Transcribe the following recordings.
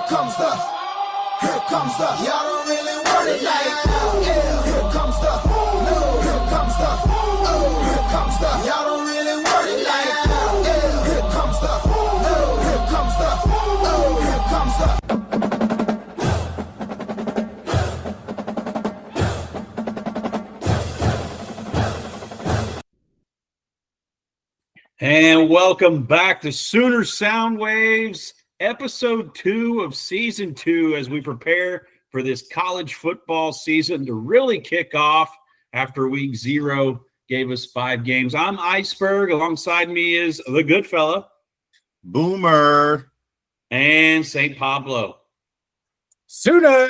Here comes the, y'all don't really want it like, yeah. Here comes the, no. Here comes the, oh. Here comes the, y'all don't really want it like, yeah. Here comes the, no. Here comes the, oh. Here comes the. And welcome back to Sooner Sound Waves, episode 2 of season 2, as we prepare for this college football season to really kick off after week 0 gave us 5 games. I'm Iceberg. Alongside me is the Goodfella, Boomer, and St. Pablo. Sooner.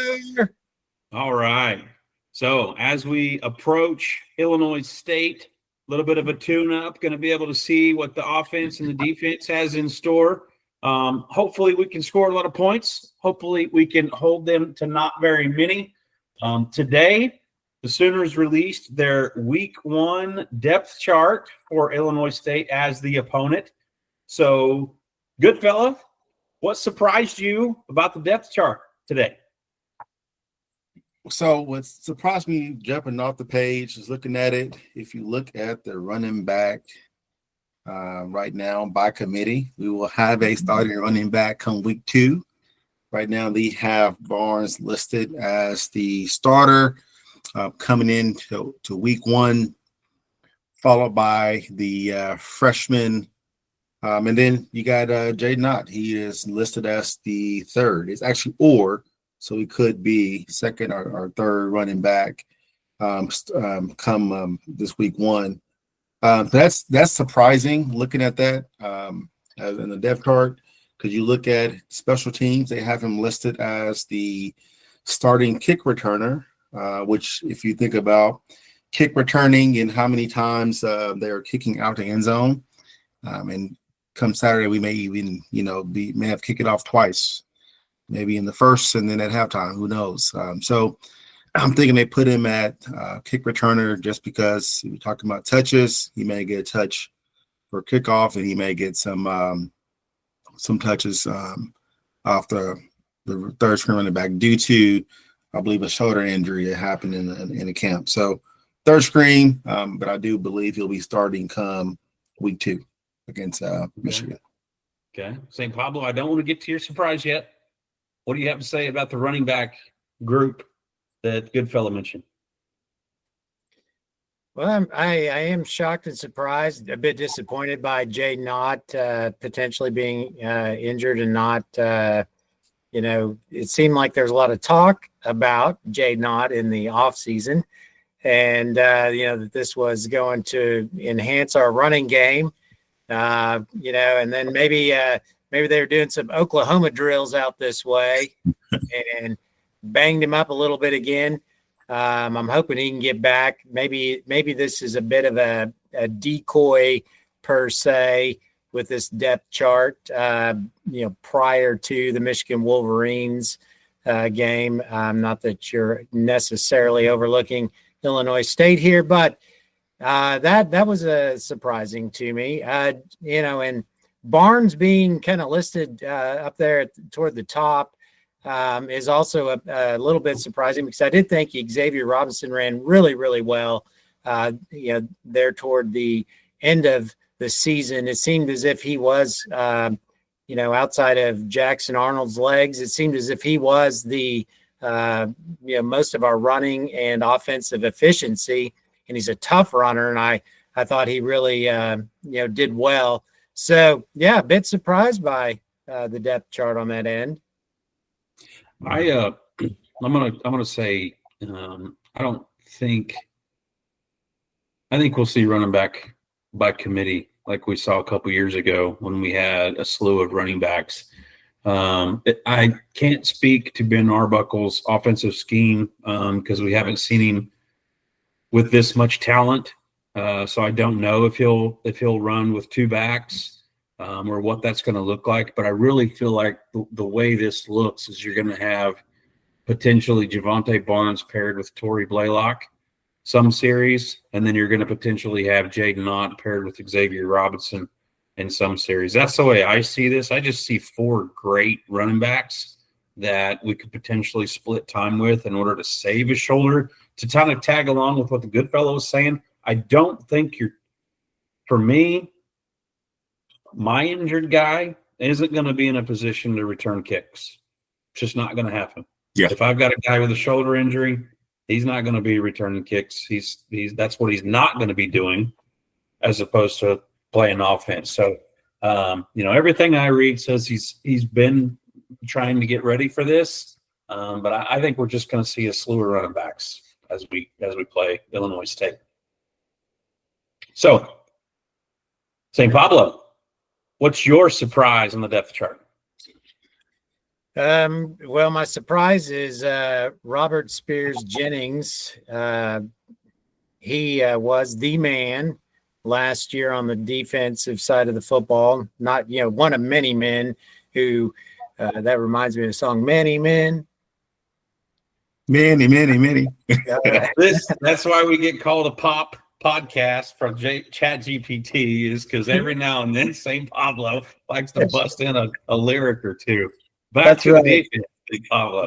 All right. So as we approach Illinois State, a little bit of a tune-up, going to be able to see what the offense and the defense has in store. Hopefully we can score a lot of points. Hopefully we can hold them to not very many. Today, the Sooners released their week 1 depth chart for Illinois State as the opponent. So, Goodfella, what surprised you about the depth chart today? So what surprised me jumping off the page is looking at it. If you look at the running back right now by committee, we will have a starting running back come week 2. Right now they have Barnes listed as the starter coming into week 1, followed by the freshman. And then you got Jay Knott. He is listed as the third. It's actually so he could be second or third running back come this week 1. That's surprising looking at that in the depth chart, because you look at special teams, they have him listed as the starting kick returner, which if you think about kick returning and how many times they're kicking out the end zone, and come Saturday we may even may have kicked it off twice. Maybe in the first and then at halftime, who knows? So I'm thinking they put him at kick returner just because we're talking about touches. He may get a touch for kickoff, and he may get some touches off the third string running back due to, I believe, a shoulder injury that happened in the camp. So third string, but I do believe he'll be starting come week 2 against Michigan. Okay. St. Pablo, I don't want to get to your surprise yet. What do you have to say about the running back group that Goodfella mentioned? Well, I am shocked and surprised, a bit disappointed by Jay Knott potentially being injured and not, it seemed like there's a lot of talk about Jay Knott in the offseason, and, that this was going to enhance our running game, and then maybe they were doing some Oklahoma drills out this way and banged him up a little bit again. I'm hoping he can get back. Maybe this is a bit of a decoy per se with this depth chart, prior to the Michigan Wolverines game. Not that you're necessarily overlooking Illinois State here, but that was surprising to me. And Barnes being kind of listed up there toward the top is also a little bit surprising, because I did think Xavier Robinson ran really, really well. There toward the end of the season, it seemed as if he was, outside of Jackson Arnold's legs, it seemed as if he was the, most of our running and offensive efficiency, and he's a tough runner, and I thought he really, did well. So, yeah, a bit surprised by the depth chart on that end. I'm gonna say I think we'll see running back by committee like we saw a couple years ago when we had a slew of running backs. I can't speak to Ben Arbuckle's offensive scheme because we haven't seen him with this much talent. So I don't know if he'll run with 2 backs or what that's going to look like. But I really feel like the way this looks is you're going to have potentially Javonte Barnes paired with Torrey Blaylock some series, and then you're going to potentially have Jaden Knott paired with Xavier Robinson in some series. That's the way I see this. I just see 4 great running backs that we could potentially split time with in order to save his shoulder, to kind of tag along with what the Goodfella was saying. I don't think for me, my injured guy isn't going to be in a position to return kicks. It's just not going to happen. Yeah. If I've got a guy with a shoulder injury, he's not going to be returning kicks. That's what he's not going to be doing, as opposed to playing offense. So, everything I read says he's been trying to get ready for this. But I think we're just going to see a slew of running backs as we play Illinois State. So, St. Pablo, what's your surprise on the depth chart? Well, my surprise is Robert Spears Jennings. He was the man last year on the defensive side of the football. Not, one of many men who that reminds me of the song "Many Men." Many. That's why we get called a pop podcast from Chat GPT, is because every now and then St. Pablo likes to bust in a lyric or two. Back to the defense, Pablo.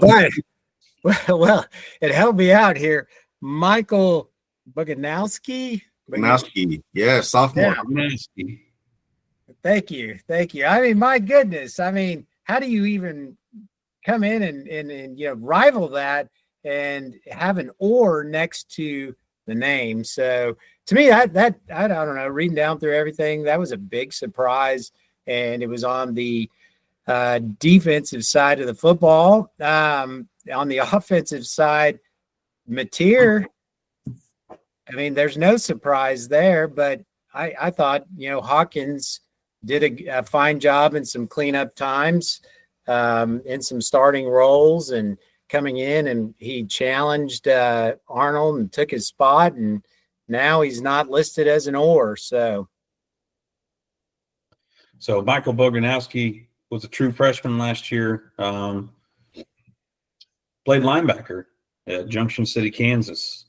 Well, it helped me out here. Michael Boganowski. Yeah, sophomore. Yeah. Thank you. I mean, my goodness. I mean, how do you even come in and rival that and have an "or" next to the name? So to me, that I don't know. Reading down through everything, that was a big surprise, and it was on the defensive side of the football. On the offensive side, Mateer, I mean, there's no surprise there, but I thought, Hawkins did a fine job in some cleanup times, in some starting roles, and coming in, and he challenged Arnold and took his spot, and now he's not listed as an "or." So Michael Boganowski was a true freshman last year. Played linebacker at Junction City, Kansas.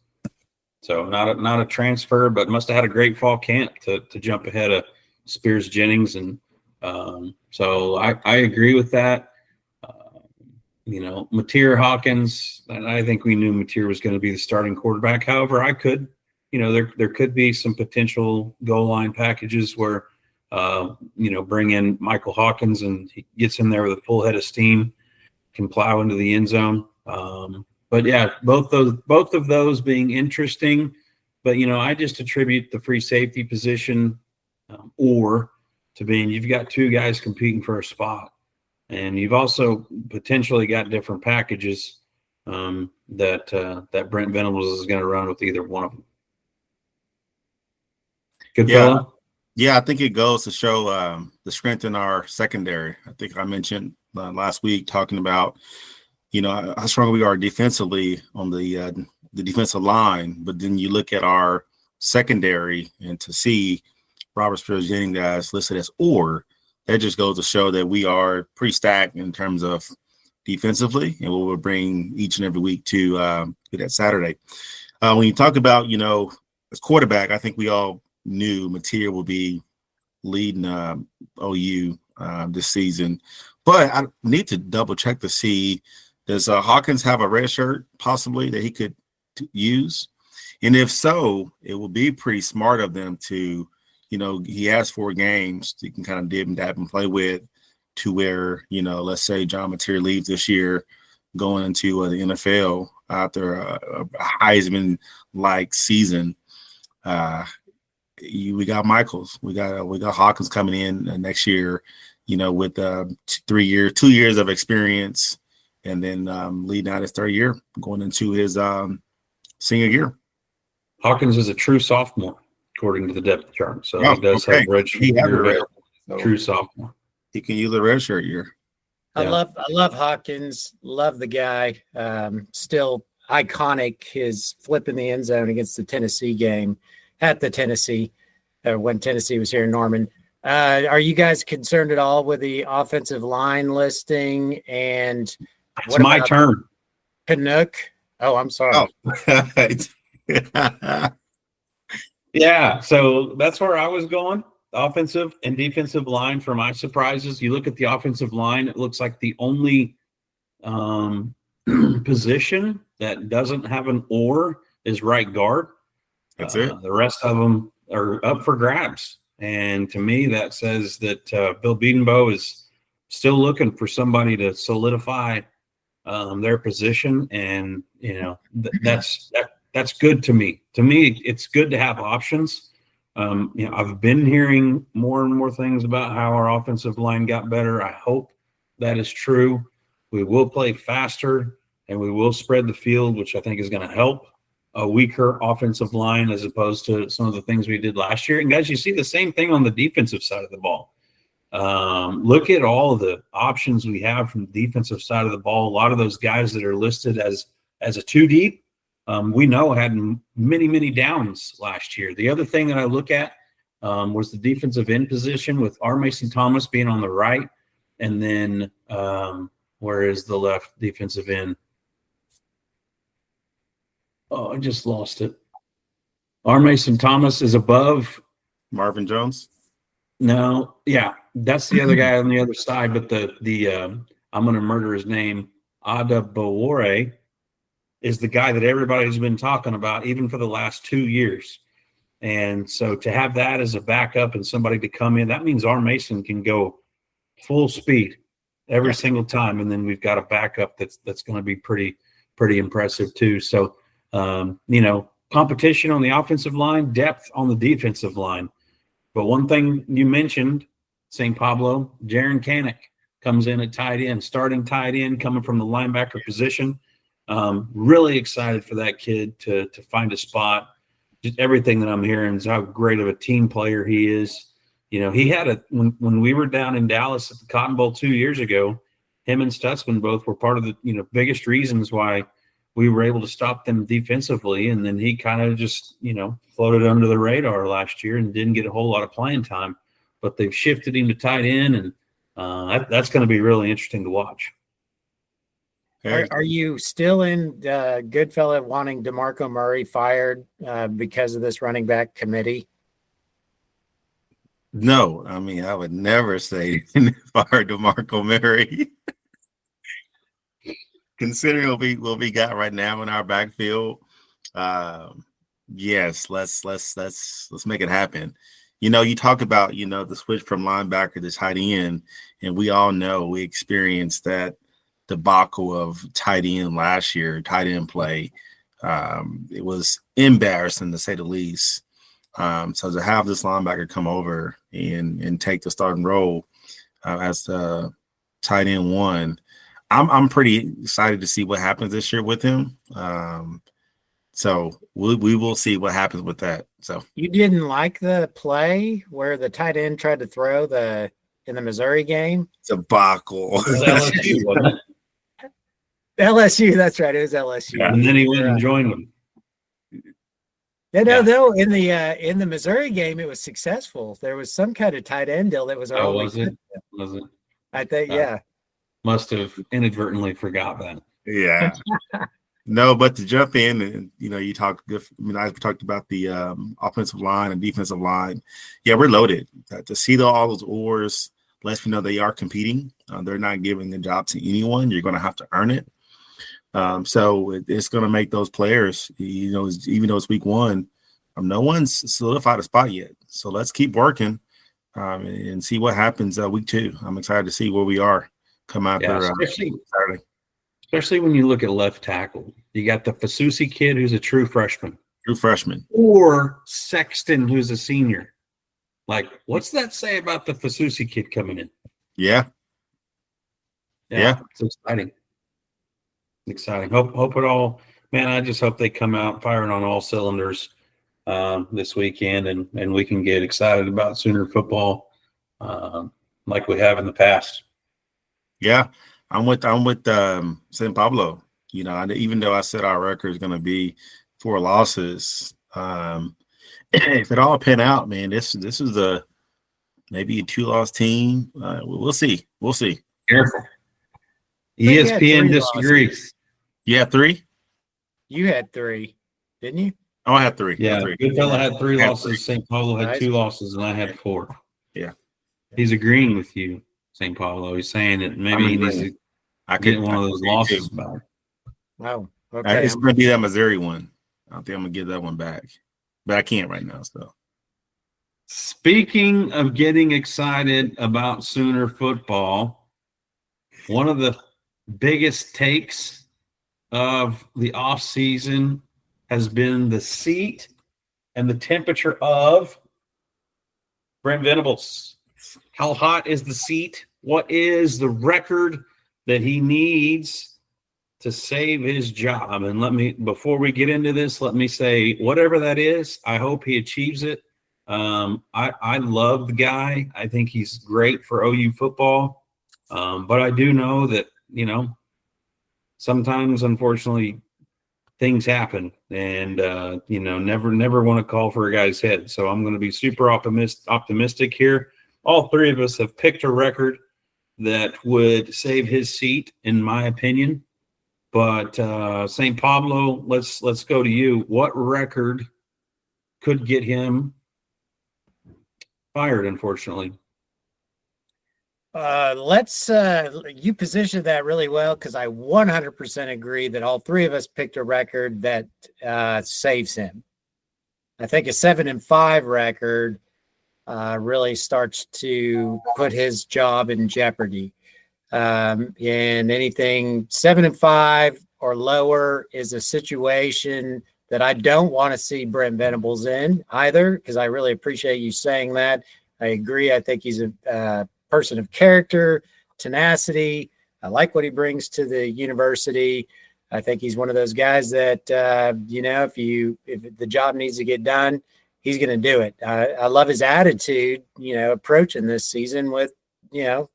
So not a transfer, but must have had a great fall camp to jump ahead of Spears Jennings. And so I agree with that. Mateer Hawkins, and I think we knew Mateer was going to be the starting quarterback. However, there could be some potential goal line packages where bring in Michael Hawkins and he gets in there with a full head of steam, can plow into the end zone. But yeah, both of those being interesting. But I just attribute the free safety position or to being you've got two guys competing for a spot, and you've also potentially got different packages that Brent Venables is going to run with either one of them. Good fellow. Yeah, I think it goes to show the strength in our secondary. I think I mentioned last week talking about, how strong we are defensively on the defensive line. But then you look at our secondary, and to see Robert Spears Jennings guys listed as "or," that just goes to show that we are pretty stacked in terms of defensively, and what we'll bring each and every week to that Saturday. When you talk about, as quarterback, I think we all knew Mateer will be leading OU this season, but I need to double check to see, does Hawkins have a red shirt possibly that he could use? And if so, it will be pretty smart of them to, he has 4 games you can kind of dib and dab and play with, to where, let's say John Mateer leaves this year going into the NFL after a Heisman-like season. We got Michaels, we got Hawkins coming in next year, with 2 years of experience, and then leading out his 3rd year, going into his senior year. Hawkins is a true sophomore, according to the depth chart. So he does have red shirt year. True sophomore. He can use a red shirt year. I love Hawkins. Love the guy. Still iconic, his flip in the end zone against the Tennessee game at the Tennessee, when Tennessee was here in Norman. Are you guys concerned at all with the offensive line listing? And it's my turn. Canuck. Oh, I'm sorry. Yeah, so that's where I was going. Offensive and defensive line for my surprises. You look at the offensive line, it looks like the only position that doesn't have an or is right guard. That's it. The rest of them are up for grabs. And to me, that says that Bill Bedenbaugh is still looking for somebody to solidify their position. And, that's good to me. To me, it's good to have options. I've been hearing more and more things about how our offensive line got better. I hope that is true. We will play faster and we will spread the field, which I think is going to help a weaker offensive line as opposed to some of the things we did last year. And guys, you see the same thing on the defensive side of the ball. Look at all of the options we have from the defensive side of the ball. A lot of those guys that are listed as a two deep, we know had many, many downs last year. The other thing that I look at was the defensive end position with R. Mason Thomas being on the right. And then where is the left defensive end? Oh, I just lost it. R. Mason Thomas is above Marvin Jones. No, yeah, that's the other guy on the other side. But the I'm going to murder his name. Adebawore is the guy that everybody's been talking about, even for the last 2 years. And so to have that as a backup and somebody to come in, that means R. Mason can go full speed every single time, and then we've got a backup that's going to be pretty impressive too. So. Competition on the offensive line, depth on the defensive line. But one thing you mentioned, St. Pablo, Jaron Kanik comes in at tight end, starting tight end, coming from the linebacker position. Really excited for that kid to find a spot. Just everything that I'm hearing is how great of a team player he is. He had when we were down in Dallas at the Cotton Bowl 2 years ago, him and Stutzman both were part of the biggest reasons why we were able to stop them defensively. And then he kind of just, floated under the radar last year and didn't get a whole lot of playing time. But they've shifted him to tight end, and that's going to be really interesting to watch. Are you still in Goodfella wanting DeMarco Murray fired because of this running back committee? No, I mean, I would never say fire DeMarco Murray. Considering what we got right now in our backfield, yes, let's make it happen. You talk about the switch from linebacker to tight end, and we all know we experienced that debacle of tight end last year, tight end play. It was embarrassing to say the least. So to have this linebacker come over and take the starting role as the tight end one. I'm pretty excited to see what happens this year with him. So we will see what happens with that. So you didn't like the play where the tight end tried to throw in the Missouri game? Debacle. LSU, wasn't it? LSU, that's right. It was LSU. Yeah, and then he went and joined them. No. In the Missouri game, it was successful. There was some kind of tight end deal that was early. Oh, was it? Was it? I think, yeah. Must have inadvertently forgot that. Yeah. No, but to jump in and you talked good. I talked about the offensive line and defensive line. Yeah, we're loaded. To see all those oars lets me know they are competing. They're not giving the job to anyone. You're going to have to earn it. So it's going to make those players. Even though it's week one, no one's solidified a spot yet. So let's keep working and see what happens week two. I'm excited to see where we are. Come out there Saturday. Especially when you look at left tackle. You got the Fasusi kid who's a true freshman. Or Sexton who's a senior. Like, what's that say about the Fasusi kid coming in? Yeah. It's exciting. Hope it all, man, I just hope they come out firing on all cylinders this weekend and we can get excited about Sooner football like we have in the past. Yeah, I'm with St. Pablo. Even though I said our record is going to be 4 losses, if it all pan out, man, this is maybe a 2-loss team. We'll see. Careful. ESPN disagrees. You had 3? You had 3, didn't you? Oh, I had 3. Yeah, Goodfella had 3 losses. 3. St. Paulo had 2 losses, and I had 4. Yeah. He's agreeing with you, St. Paulo. He's saying that maybe he needs to I could Getting one of those losses too. back. Oh, okay. It's going to be that Missouri one. I don't think I'm going to give that one back, but I can't right now. So, Speaking of getting excited about Sooner football, one of the biggest takes of the offseason has been the seat and the temperature of Brent Venables. How hot is the seat? What is the record that he needs to save his job? And before we get into this, let me say, whatever that is, I hope he achieves it. I love the guy. I think he's great for OU football. But I do know that, sometimes, unfortunately, things happen, and never want to call for a guy's head. So I'm going to be super optimistic here. All three of us have picked a record that would save his seat, in my opinion. But St. Pablo, let's go to you. What record could get him fired? Unfortunately, you positioned that really well, because I 100% agree that all three of us picked a record that saves him. I think a 7-5 record really starts to put his job in jeopardy. And anything 7-5 or lower is a situation that I don't want to see Brent Venables in either, because I really appreciate you saying that. I agree. I think he's a person of character, tenacity. I like what he brings to the university. I think he's one of those guys that, if the job needs to get done, he's going to do it. I love his attitude, approaching this season with, I'm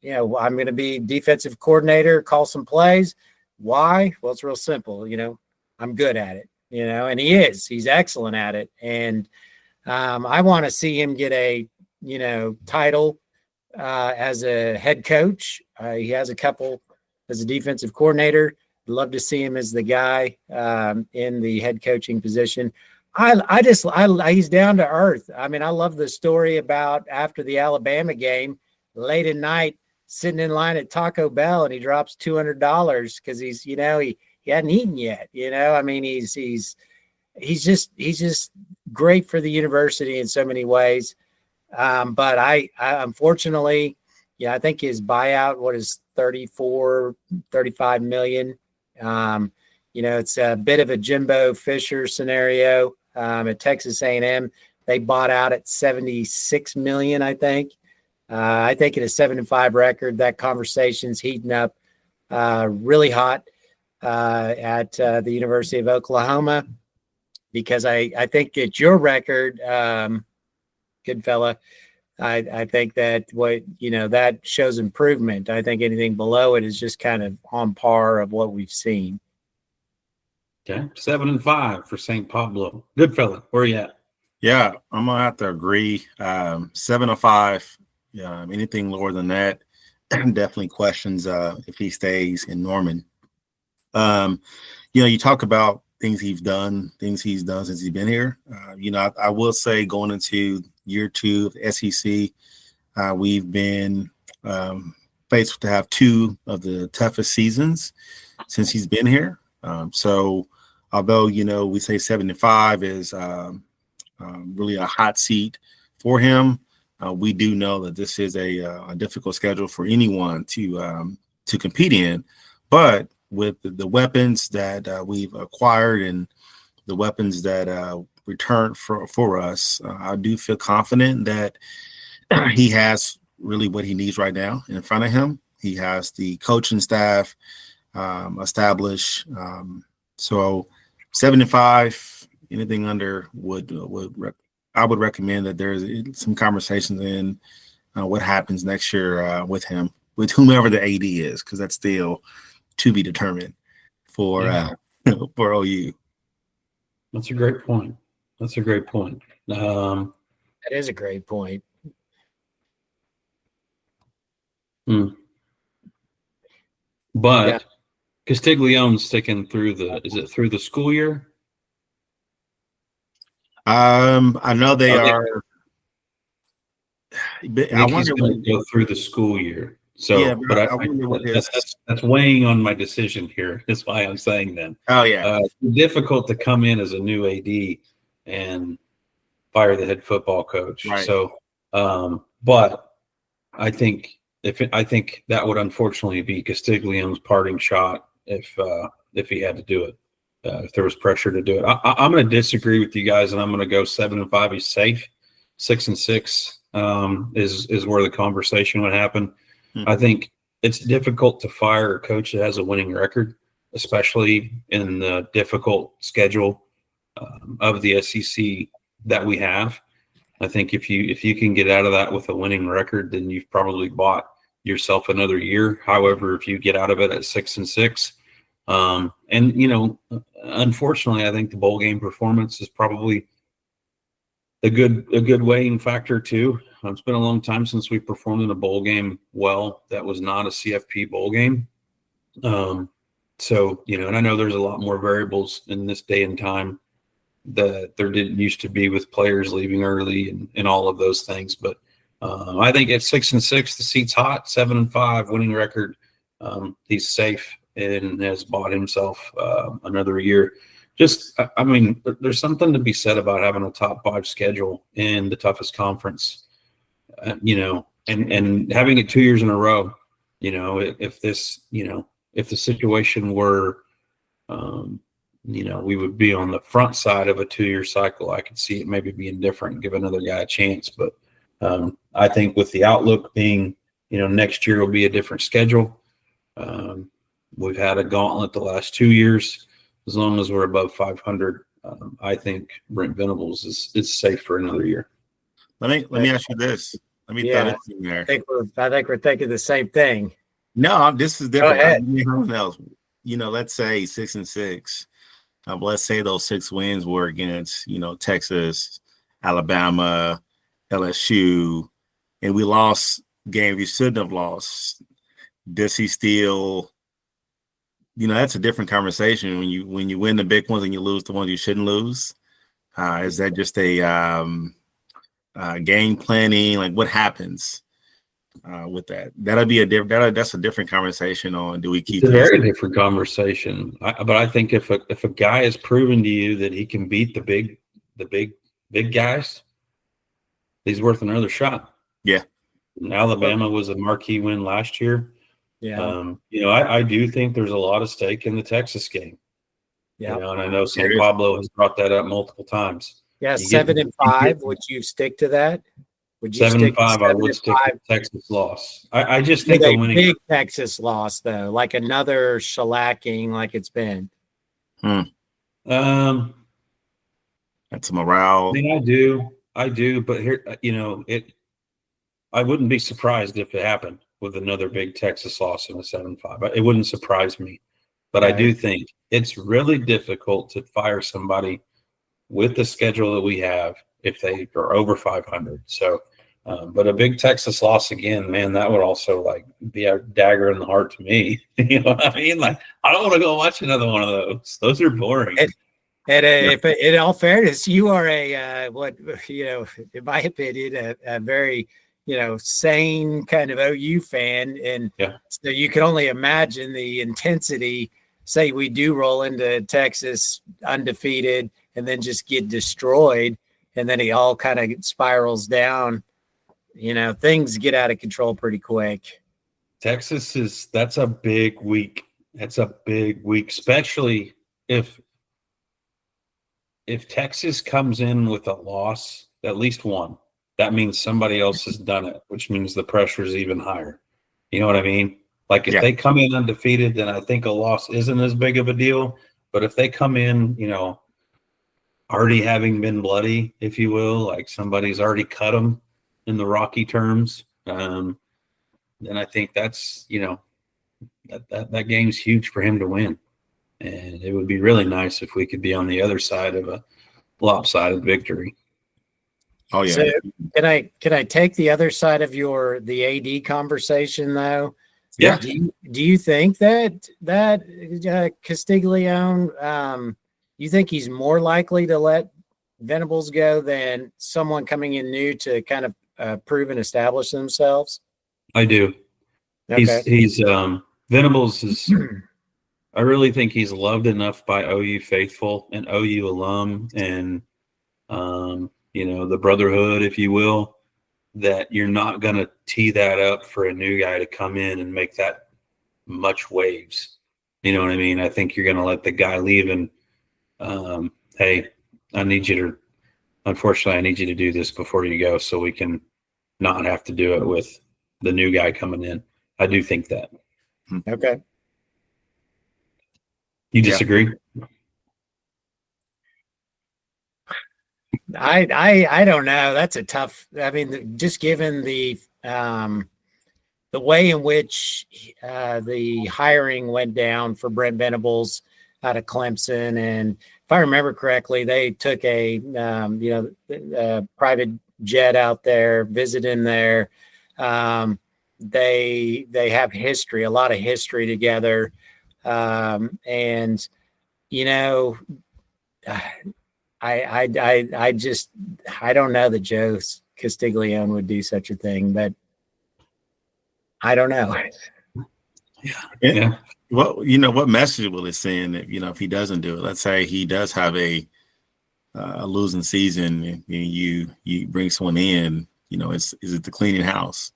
going to be defensive coordinator, call some plays. Why? Well, it's real simple. I'm good at it, and he's excellent at it. And I want to see him get a, title as a head coach. He has a couple as a defensive coordinator. I'd love to see him as the guy in the head coaching position. He's down to earth. I mean, I love the story about after the Alabama game, late at night, sitting in line at Taco Bell, and he drops $200 because he's, he hadn't eaten yet. I mean, he's just great for the university in so many ways. But I unfortunately, I think his buyout, is 35 million. It's a bit of a Jimbo Fisher scenario at Texas A&M. They bought out at 76 million, I think. I think at a 7-5 record, that conversation's heating up really hot at the University of Oklahoma, because I think at your record, Goodfella, I think that that shows improvement. I think anything below it is just kind of on par of what we've seen. okay, 7-5 for St. Pablo. Goodfella, where are you at? yeah, I'm going to have to agree. 7-5. Yeah, anything lower than that definitely questions if he stays in Norman. You talk about things he's done since he's been here. I will say, going into year 2 of the SEC, we've been faced to have 2 of the toughest seasons since he's been here. So although, we say 7-5 is really a hot seat for him, we do know that this is a difficult schedule for anyone to compete in. But with the weapons that we've acquired and the weapons that return for us, I do feel confident that he has really what he needs right now in front of him. He has the coaching staff established. So 7-5, anything under I would recommend that there's some conversations in what happens next year with him, with whomever the AD is, because that's still to be determined for for OU. That's a great point. That is a great point. But Castiglione's sticking through through the school year? I know they are. I wonder when they go through the school year. So, Yeah, but I wonder what his. that's weighing on my decision here. That's why I'm saying then. Oh yeah, It's difficult to come in as a new AD and fire the head football coach. right. So, but I think I think that would unfortunately be Castiglione's parting shot if he had to do it. If there was pressure to do it, I'm going to disagree with you guys, and I'm going to go 7-5. He's safe. 6-6 is where the conversation would happen. Hmm. I think it's difficult to fire a coach that has a winning record, especially in the difficult schedule of the SEC that we have. I think if you can get out of that with a winning record, then you've probably bought yourself another year. However, if you get out of it at 6-6, and unfortunately, I think the bowl game performance is probably a good weighing factor too. It's been a long time since we performed in a bowl game well that was not a CFP bowl game. So and I know there's a lot more variables in this day and time that there didn't used to be with players leaving early and all of those things. But I think at 6-6, the seat's hot. 7-5 winning record. He's safe and has bought himself another year. I mean, there's something to be said about having a top 5 schedule in the toughest conference, and having it 2 years in a row. If the situation were, we would be on the front side of a 2-year cycle. I could see it maybe being different, give another guy a chance. But I think with the outlook being, next year will be a different schedule. We've had a gauntlet the last 2 years. As long as we're above 500, I think Brent Venables is safe for another year. Let me ask you this. Let me throw this in there. I think we're thinking the same thing. No, this is different. Go ahead. Something else. Let's say 6-6. Let's say those 6 wins were against, Texas, Alabama, LSU, and we lost games we shouldn't have lost. Does he still? That's a different conversation when you win the big ones and you lose the ones you shouldn't lose. Is that just a game planning? Like what happens with that? That's a different conversation on do we keep it's a very different conversation. But I think if a guy has proven to you that he can beat the big guys, he's worth another shot. Yeah. Alabama was a marquee win last year. Yeah. I do think there's a lot of stake in the Texas game. Yeah. And I know San Pablo has brought that up multiple times. Yeah. 7-5. Would you stick to that? Would you 7-5? I would stick to Texas loss. I just think a winning big Texas loss though, like another shellacking, like it's been. That's a morale. I mean, I do, but here, I wouldn't be surprised if it happened with another big Texas loss in a 7-5. It wouldn't surprise me. But right. I do think it's really difficult to fire somebody with the schedule that we have if they are over 500. So, but a big Texas loss again, man, that would also be a dagger in the heart to me. You know what I mean? I don't want to go watch another one of those. Those are boring. If in all fairness, you are in my opinion, a very sane kind of OU fan. And so you can only imagine the intensity. Say we do roll into Texas undefeated and then just get destroyed. And then it all kind of spirals down. Things get out of control pretty quick. Texas that's a big week. That's a big week, especially if Texas comes in with a loss, at least one. That means somebody else has done it, which means the pressure is even higher. You know what I mean? If they come in undefeated, then I think a loss isn't as big of a deal. But if they come in, already having been bloody, if you will, like somebody's already cut them in the Rocky terms, then I think that's, that game's huge for him to win. And it would be really nice if we could be on the other side of a lopsided victory. Oh yeah. So can I take the other side of the AD conversation though? Yeah. Do you think that Castiglione, you think he's more likely to let Venables go than someone coming in new to kind of prove and establish themselves? I do. Okay. He's Venables is. I really think he's loved enough by OU faithful and OU alum and the brotherhood, if you will, that you're not going to tee that up for a new guy to come in and make that much waves. You know what I mean? I think you're going to let the guy leave and, hey, unfortunately, I need you to do this before you go so we can not have to do it with the new guy coming in. I do think that. Okay. You disagree? I don't know. That's a tough. I mean, just given the way in which the hiring went down for Brent Venables out of Clemson, and if I remember correctly, they took a private jet out there, visit him there. They have history, a lot of history together, and I don't know that Joe Castiglione would do such a thing, but I don't know. Yeah. Well, what message will it send if he doesn't do it? Let's say he does have a losing season and you bring someone in, is it the cleaning house?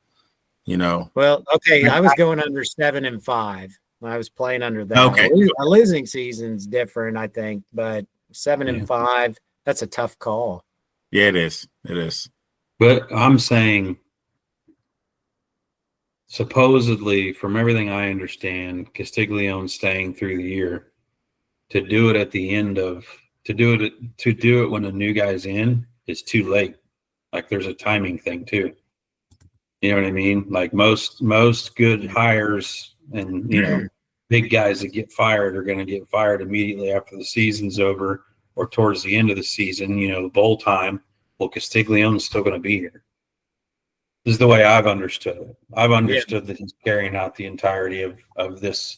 Well, okay, I was going under 7-5. I was playing under that. Okay. A losing season's different, I think, but 7-5, that's a tough call. Yeah, it is. It is. But I'm saying, supposedly, from everything I understand, Castiglione's staying through the year. To do it at the end of to do it when a new guy's in is too late. Like there's a timing thing too. You know what I mean? Like most good hires and big guys that get fired are going to get fired immediately after the season's over or towards the end of the season. The bowl time. Well, Castiglione's still going to be here. This is the way I've understood it. I've understood that he's carrying out the entirety of this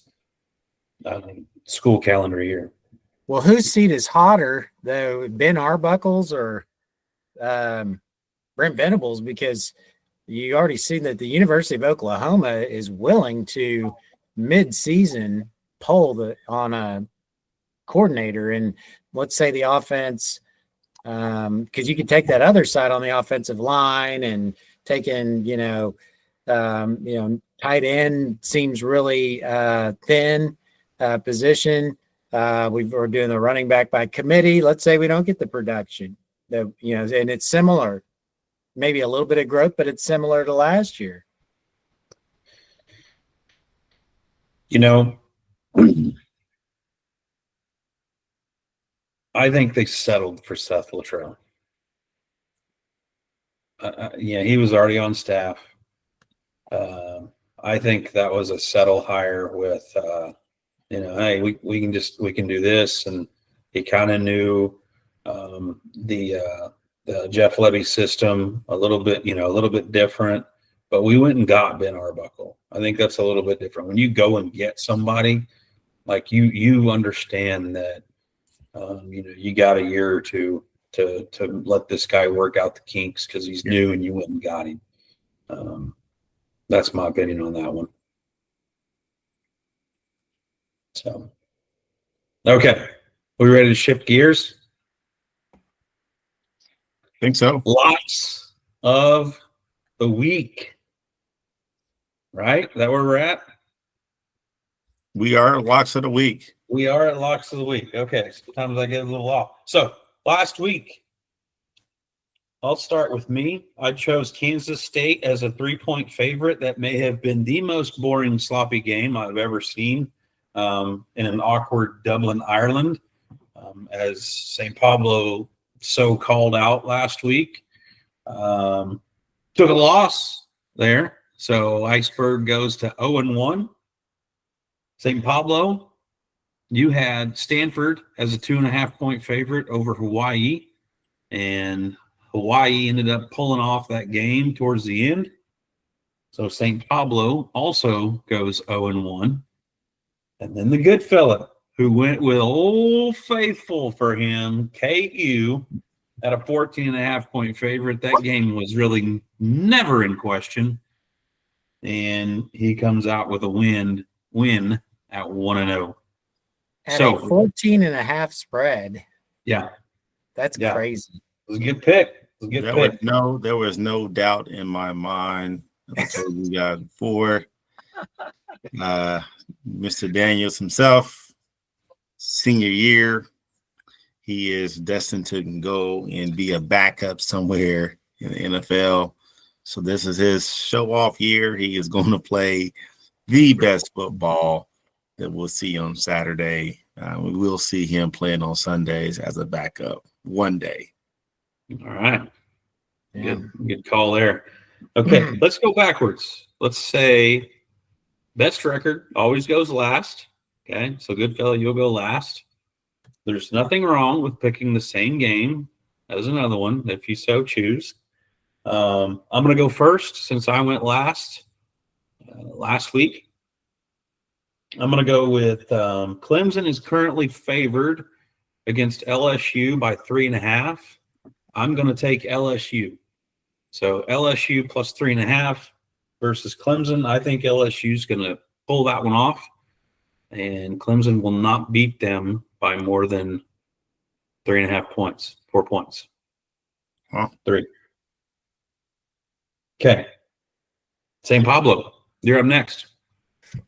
school calendar year. Well, whose seat is hotter, though, Ben Arbuckle's or Brent Venables? Because you already see that the University of Oklahoma is willing to mid-season poll on a coordinator. And let's say the offense, because you can take that other side on the offensive line and taking, tight end seems really thin position. We're doing the running back by committee. Let's say we don't get the production and it's similar, maybe a little bit of growth, but it's similar to last year. I think they settled for Seth Luttrell. He was already on staff. I think that was a settle hire with, hey, we can do this, and he kind of knew the Jeff Levy system a little bit different. But we went and got Ben Arbuckle. I think that's a little bit different. When you go and get somebody, like you understand that, you got a year or two to let this guy work out the kinks because he's new and you went and got him. That's my opinion on that one. So, okay. We ready to shift gears? Think so. Lots of the week. Right? Is that where we're at? We are locks of the week. We are at locks of the week. Okay. Sometimes I get a little off. So last week, I'll start with me. I chose Kansas State as a 3-point favorite. That may have been the most boring, sloppy game I've ever seen in an awkward Dublin, Ireland, as St. Pablo so called out last week. Took a loss there. So Iceberg goes to 0-1. St. Pablo, you had Stanford as a 2.5-point favorite over Hawaii, and Hawaii ended up pulling off that game towards the end. So St. Pablo also goes 0-1. And then the Goodfella, who went with Old Faithful for him, KU, at a 14.5-point favorite. That game was really never in question. and he comes out with a win at 1-0. At So a 14.5 spread. yeah, That's Yeah. crazy. it was a good pick. It was a good pick. There was no doubt in my mind. I told you, we got 4. Mr. Daniels himself, senior year, he is destined to go and be a backup somewhere in the NFL. So this is his show-off year. He is going to play the best football that we'll see on Saturday. We will see him playing on Sundays as a backup one day. All right. Yeah. Good call there. Okay, let's go backwards. Let's say best record always goes last. Okay, so Goodfella, you'll go last. There's nothing wrong with picking the same game as another one if you so choose. I'm going to go first since I went last week. I'm going to go with Clemson is currently favored against LSU by 3.5. I'm going to take LSU. So LSU plus 3.5 versus Clemson. I think LSU is going to pull that one off, and Clemson will not beat them by more than 3.5 points, 4 points. Huh? 3. Okay. St. Pablo, you're up next. I'm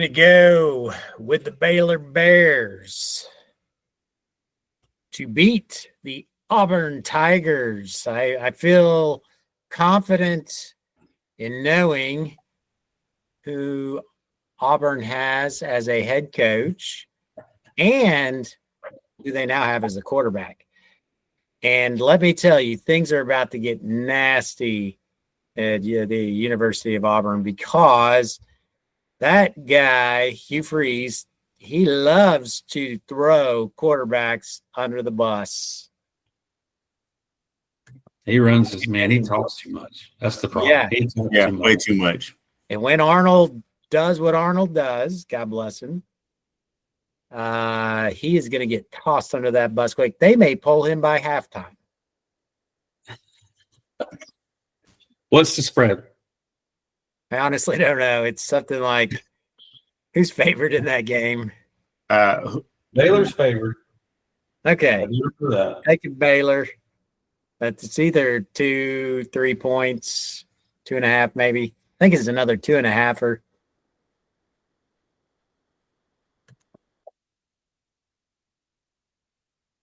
going to go with the Baylor Bears to beat the Auburn Tigers. I feel confident in knowing who Auburn has as a head coach and who they now have as a quarterback. And let me tell you, things are about to get nasty at the University of Auburn because that guy, Hugh Freeze, he loves to throw quarterbacks under the bus. He runs his man. He talks too much. That's the problem. Yeah. He talks Yeah, too much. way too much. And when Arnold does what Arnold does, God bless him, he is going to get tossed under that bus quick. They may pull him by halftime. What's the spread? I honestly don't know. It's something like who's favored in that game? Baylor's favored. Okay. For that. Take it, Baylor. But it's either 2-3 points, 2.5 maybe. I think it's another 2.5.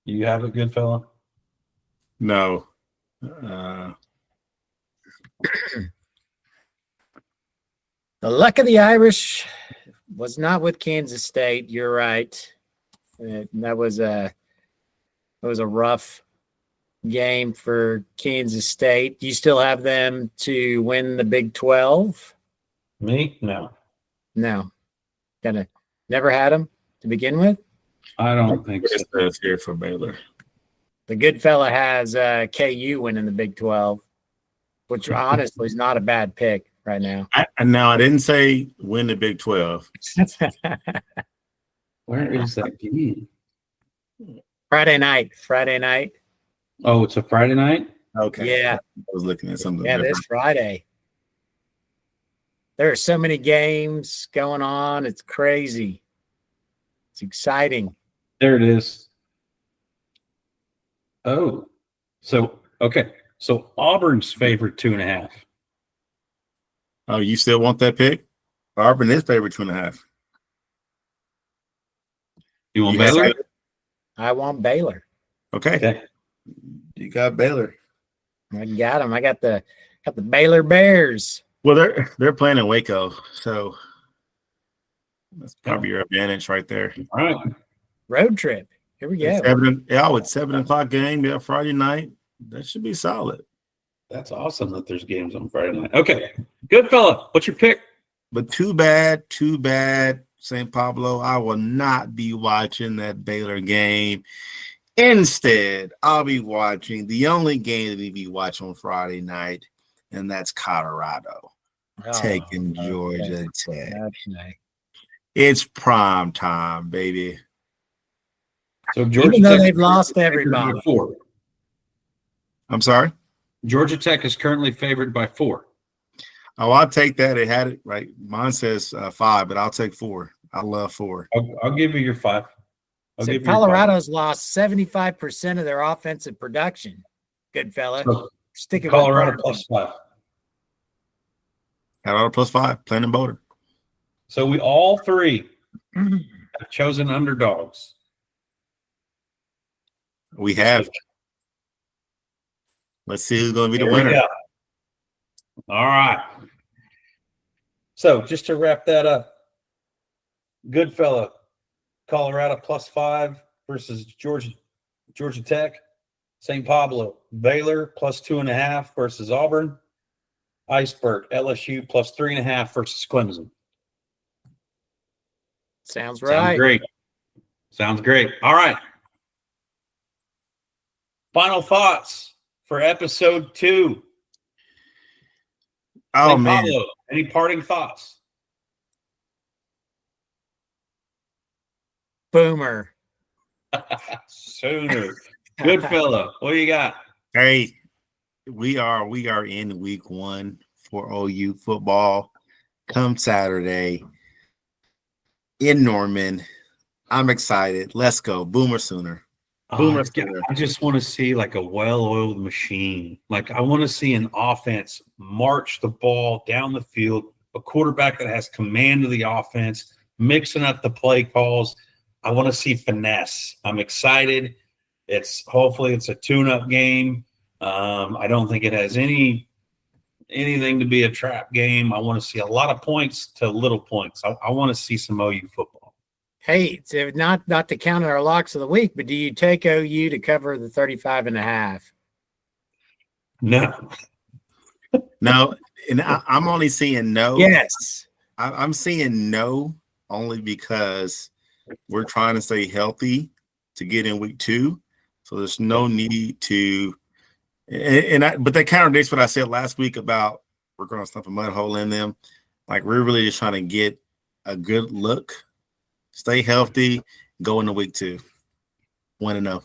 You have a good fella? No. The luck of the Irish was not with Kansas State. You're right. That was a rough game for Kansas State. Do you still have them to win the Big 12? Me? No. No. Never had them to begin with? I don't think so. It's here for Baylor. The good fella has KU winning the Big 12, which honestly is not a bad pick right now. I didn't say win the Big 12. Where is that game? Friday night. Oh, it's a Friday night? Okay. Yeah. I was looking at something Yeah, different. this Friday. There are so many games going on. It's crazy. It's exciting. There it is. Oh, so, okay. So Auburn's favored 2.5. Oh, you still want that pick? Auburn is favored 2.5. You want You have Baylor? Baylor? I want Baylor. Okay. Okay. You got Baylor. I got them. I got the Baylor Bears. Well, they're playing in Waco, so that's probably your advantage right there. All right. Road trip. Here we go. It's 7:00 game. Yeah, Friday night. That should be solid. That's awesome that there's games on Friday night. Okay. Good fella. What's your pick? But too bad, St. Pablo. I will not be watching that Baylor game. Instead, I'll be watching the only game that we be watching on Friday night, and that's Colorado taking Georgia Tech. Okay. It's prime time, baby. So Georgia Even though Tech they've lost favored everybody. by 4. I'm sorry? Georgia Tech is currently favored by 4. Oh, I'll take that. It had it right. Mine says 5, but I'll take 4. I love 4. I'll give you your 5. I'll So give you your 5. Colorado's lost 75% of their offensive production. Goodfella. So, Sticking Colorado with plus 5. Colorado plus 5. Plain and Boulder. So we all three have chosen underdogs. We have. Let's see who's going to be Here the we winner. go. All right. So just to wrap that up, Goodfella, Colorado plus 5 versus Georgia Tech. St. Pablo, Baylor plus 2.5 versus Auburn. Iceberg, LSU plus 3.5 versus Clemson. Sounds right. Sounds great. All right. Final thoughts for episode 2. Oh, St. man. Pablo, any parting thoughts? Boomer. Sooner. Goodfella, what do you got? Hey, we are in week 1 for OU football. Come Saturday in Norman. I'm excited. Let's go. Boomer Sooner. Boomer Sooner. I just want to see like a well-oiled machine. Like I want to see an offense march the ball down the field, a quarterback that has command of the offense, mixing up the play calls. I want to see finesse. I'm excited. Hopefully it's a tune-up game. I don't think it has anything to be a trap game. I want to see a lot of points to little points. I want to see some OU football. Hey, so not to count our locks of the week, but do you take OU to cover the 35.5? No. No, and I'm only seeing no. Yes. I'm seeing no only because we're trying to stay healthy to get in week 2. So there's no need to but that contradicts what I said last week about we're going to stump a mud hole in them. Like we're really just trying to get a good look, stay healthy, go into week 2. 1-0.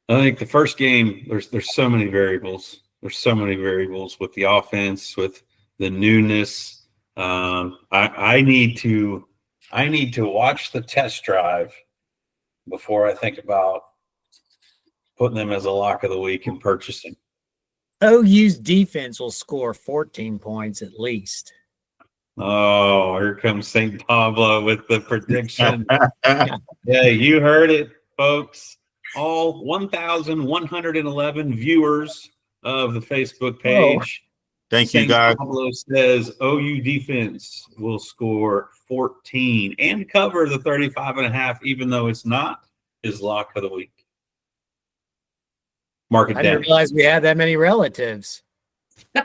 I think the first game, there's so many variables. There's so many variables with the offense, with the newness. I need to watch the test drive before I think about putting them as a lock of the week and purchasing. OU's defense will score 14 points at least. Oh, here comes St. Pablo with the prediction. Yeah, you heard it, folks. All 1,111 viewers of the Facebook page. Thank you, guys. Pablo says OU defense will score 14 and cover the 35.5, even though it's not his lock of the week. Mark it I down. didn't realize we had that many relatives. All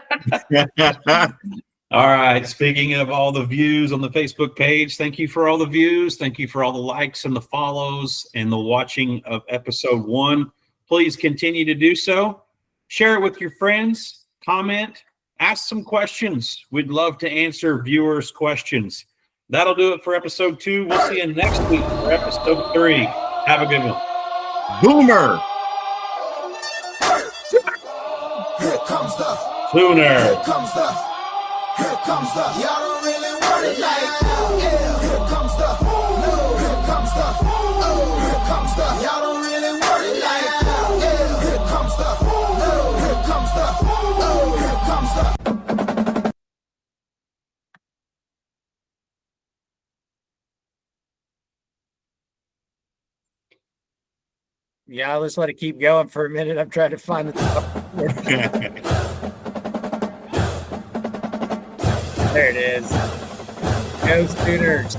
right. Speaking of all the views on the Facebook page, thank you for all the views. Thank you for all the likes and the follows and the watching of episode 1. Please continue to do so. Share it with your friends. Comment. Ask some questions. We'd love to answer viewers' questions. That'll do it for episode 2. We'll see you next week for episode 3. Have a good one. Boomer. Here comes the, Sooner. here comes the, y'all don't really want it like, yeah. Here comes the, no. Here comes the, oh. Here comes the, y'all don't really want it like, yeah. Here comes the, no. Here comes the, oh. Here comes the. Yeah, let's let it keep going for a minute. I'm trying to find it. There it is. Go Sooners.